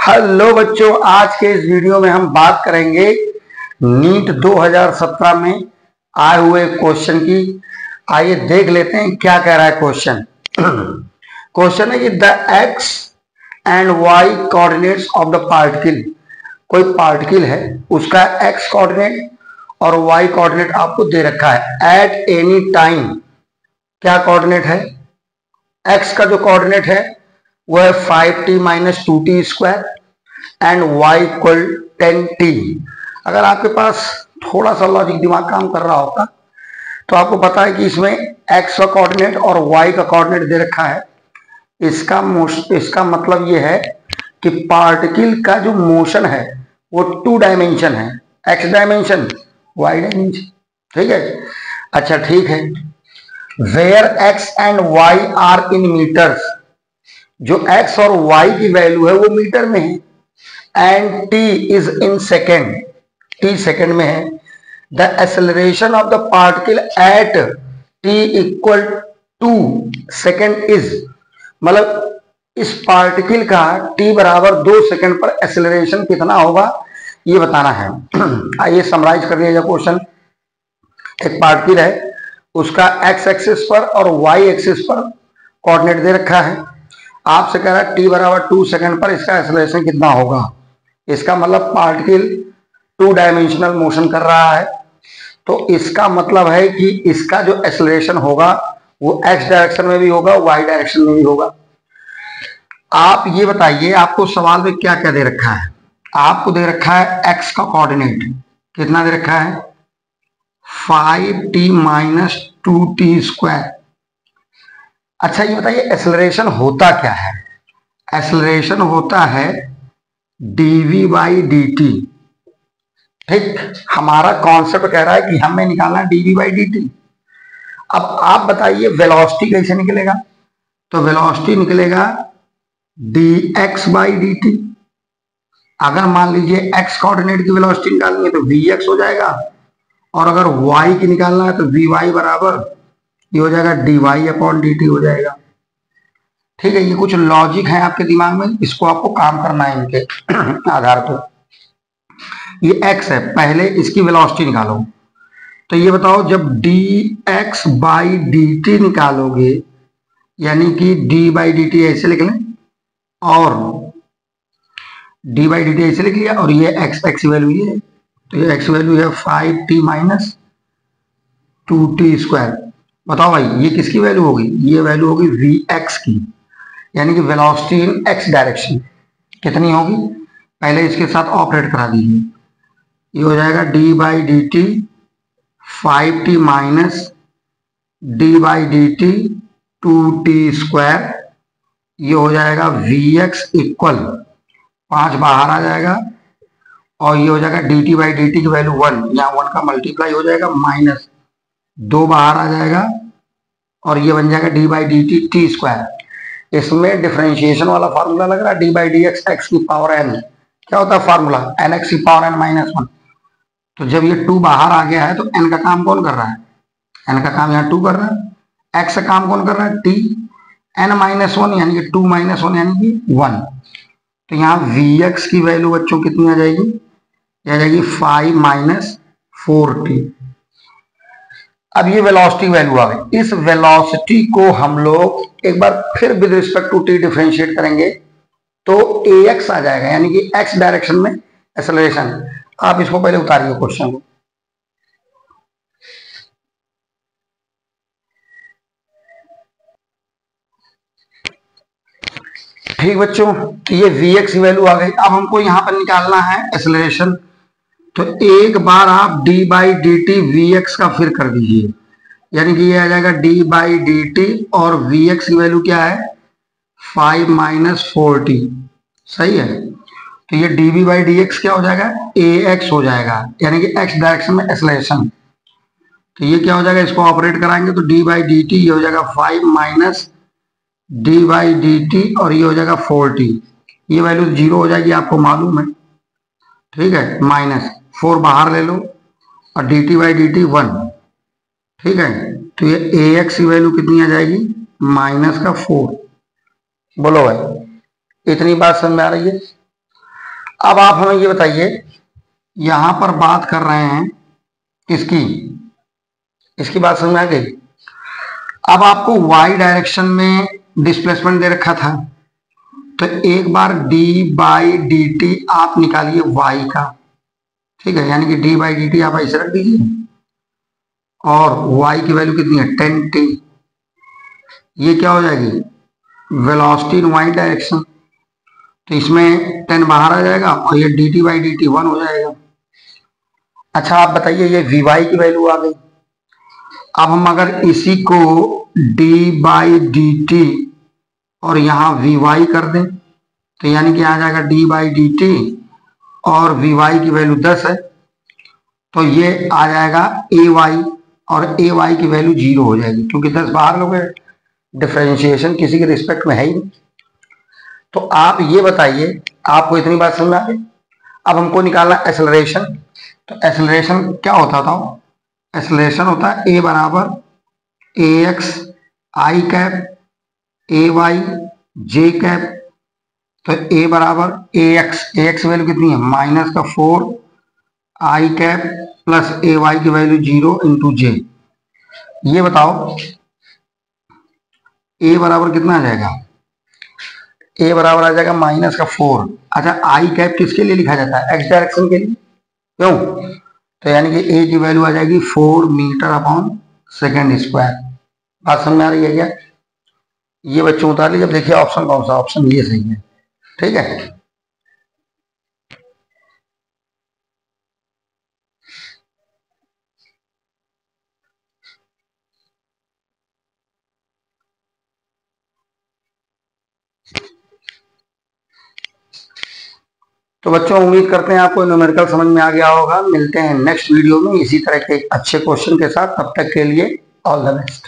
Hello बच्चों, आज के इस वीडियो में हम बात करेंगे नीट 2017 में आए हुए क्वेश्चन की। आइए देख लेते हैं क्या कह रहा है क्वेश्चन। क्वेश्चन है कि the x and y coordinates of the particle. कोई पार्टिकल है, उसका एक्स कोऑर्डिनेट और वाई कोऑर्डिनेट आपको दे रखा है एट एनी टाइम। क्या कोऑर्डिनेट है? एक्स का जो कोऑर्डिनेट है वो है 5t minus 2t square and y equal 10t। अगर आपके पास थोड़ा सा लॉजिक दिमाग काम कर रहा होता तो आपको पता है कि इसमें x का कोऑर्डिनेट और y का कोऑर्डिनेट दे रखा है। इसका मतलब ये है कि पार्टिकल का जो मोशन है वो 2 डायमेंशन है, x डायमेंशन, y डायमेंशन। ठीक है, अच्छा ठीक है। Where x and y are in meters, जो x और y की वैल्यू है वो मीटर में है and t is in second, t second में है। The acceleration of the particle at t equal to second is, मतलब इस पार्टिकल का t बराबर 2 सेकेंड पर एक्सेलरेशन कितना होगा ये बताना है। आइए समराइज कर लिया जाए क्वेश्चन। एक पार्टिकल है, उसका x एक्सिस पर और y एक्सिस पर कोऑर्डिनेट दे रखा है। आपसे कह रहा है t बराबर 2 सेकेंड पर इसका एक्सेलरेशन कितना होगा। इसका मतलब पार्टिकल 2 डायमेंशनल मोशन कर रहा है, तो इसका मतलब है कि इसका जो एक्सेलरेशन होगा वो x डायरेक्शन में भी होगा, y डायरेक्शन में भी होगा। आप ये बताइए, आपको सवाल में क्या क्या दे रखा है? आपको दे रखा है x का कोऑर्डिनेट कितना दे रखा है, 5t माइनस 2t स्क्वायर। अच्छा ये बताइए एक्सेलरेशन होता क्या है? एक्सेलरेशन होता है dv बाई dt। ठीक, हमारा कॉन्सेप्ट कह रहा है कि हमें निकालना है dv बाई dt। अब आप बताइए वेलोसिटी कैसे निकलेगा? तो वेलोसिटी निकलेगा dx बाई dt। अगर मान लीजिए x कोऑर्डिनेट की वेलोसिटी निकालनी है तो vx हो जाएगा, और अगर y की निकालना है तो vy बराबर ये हो जाएगा dy अपॉन dt हो जाएगा। ठीक है, ये कुछ लॉजिक है आपके दिमाग में, इसको आपको काम करना है इनके आधार पर। ये x है, पहले इसकी वेलोसिटी निकालो। तो ये बताओ, जब dx बाई dt निकालोगे, यानी कि d बाई dt ऐसे लिख लें और d बाई dt ऐसे लिख लिया, और ये x वैल्यू ये है, तो ये x वैल्यू है 5t माइनस 2t स्क्वायर। बताओ भाई ये किसकी वैल्यू होगी? ये वैल्यू होगी vx की, यानी कि वेलोसिटी इन x डायरेक्शन कितनी होगी, पहले इसके साथ ऑपरेट करा दीजिए। ये हो जाएगा d by D T 5t minus d by D T 2t square. ये हो जाएगा vx इक्वल 5 बाहर आ जाएगा, और ये हो जाएगा dt बाई डी टी की वैल्यू 1, यहाँ 1 का मल्टीप्लाई हो जाएगा, माइनस 2 बाहर आ जाएगा, और ये बन जाएगा d by D T T square. इसमें डिफरेंशिएशन वाला फार्मूला लग रहा है, d by D x x की पावर n। क्या होता है फार्मूला? एन एक्स की पावर n माइनस 1। तो जब ये 2 बाहर आ गया है तो n का काम कौन कर रहा है? n का काम यहाँ 2 कर रहा है। x का काम कौन कर रहा है? t। n माइनस 1 यानी कि 2 माइनस 1 यानी कि 1। तो यहाँ vx की वैल्यू बच्चों कितनी आ जाएगी? ये आ जाएगी 5 माइनस 4t। अब ये वेलोसिटी वैल्यू आ गई। इस वेलोसिटी को हम लोग एक बार फिर with respect to t differentiate करेंगे तो ax आ जाएगा, यानी कि x डायरेक्शन में एक्सेलरेशन। आप इसको पहले उतारिए क्वेश्चन को। ठीक बच्चों, तो ये vx की वैल्यू आ गई। अब हमको यहां पर निकालना है एक्सेलरेशन। तो एक बार आप d by D T vx का फिर कर दीजिए, यानी कि ये आ जाएगा d बाई डी टी, और vx की वैल्यू क्या है? 5 माइनस 4t। सही है, तो ये dv बाई डी एक्स क्या हो जाएगा? ax हो जाएगा, यानी कि x डायरेक्शन में एक्सेलरेशन। तो ये क्या हो जाएगा? इसको ऑपरेट कराएंगे तो d बाई डी टी ये हो जाएगा 5 minus d by D T, और ये हो जाएगा 4t। ये वैल्यू 0 हो जाएगी, आपको मालूम है। ठीक है, माइनस 4 बाहर ले लो, और D T by D T 1। ठीक है, तो ये ax की वैल्यू कितनी आ जाएगी? माइनस का 4। बोलो भाई, इतनी बात समझ में आ रही है? अब आप हमें ये बताइए, यहां पर बात कर रहे हैं किसकी, इसकी बात समझ में आ गई। अब आपको y डायरेक्शन में डिस्प्लेसमेंट दे रखा था, तो एक बार d बाई डी टी आप निकालिए y का, ठीक है, यानी कि d बाई डी टी आप ऐसे रख दीजिए और y की वैल्यू कितनी है 10t। ये क्या हो जाएगी, वेलोसिटी इन y डायरेक्शन, तो इसमें 10 बाहर आ जाएगा और ये D T by D T 1 हो जाएगा। अच्छा आप बताइए, ये वी वाई की वैल्यू आ गई। अब हम अगर इसी को d बाई डी टी और यहाँ वी वाई कर दें, तो यानी कि आ जाएगा d बाई डी टी और वी वाई की वैल्यू 10 है, तो ये आ जाएगा ए वाई, और ए वाई की वैल्यू 0 हो जाएगी, क्योंकि 10 बाहर लोगे, डिफरेंशिएशन किसी के रिस्पेक्ट में है ही नहीं। तो आप ये बताइए, आपको इतनी बात समझ में आ गई। अब हमको निकालना एक्सेलरेशन, तो एक्सेलरेशन क्या होता था, एक्सेलरेशन होता है ए बराबर a x i cap a y j cap. तो ए बराबर ए एक्स वैल्यू कितनी है -4 i cap plus a y की वैल्यू 0 इंटू जे। ये बताओ ए बराबर कितना आ जाएगा, ए बराबर आ जाएगा -4। अच्छा आई कैप किसके लिए लिखा जाता है, एक्स डायरेक्शन के लिए, क्यों, तो यानी कि ए की वैल्यू आ जाएगी 4 मीटर अपॉन सेकेंड स्क्वायर। बात समझ में आ रही है क्या। ये बच्चों उतार लीजिए, जब देखिए ऑप्शन कौन सा, ऑप्शन ये सही है, ठीक है। तो बच्चों उम्मीद करते हैं आपको न्यूमेरिकल समझ में आ गया होगा। मिलते हैं नेक्स्ट वीडियो में इसी तरह के अच्छे क्वेश्चन के साथ, तब तक के लिए ऑल द बेस्ट।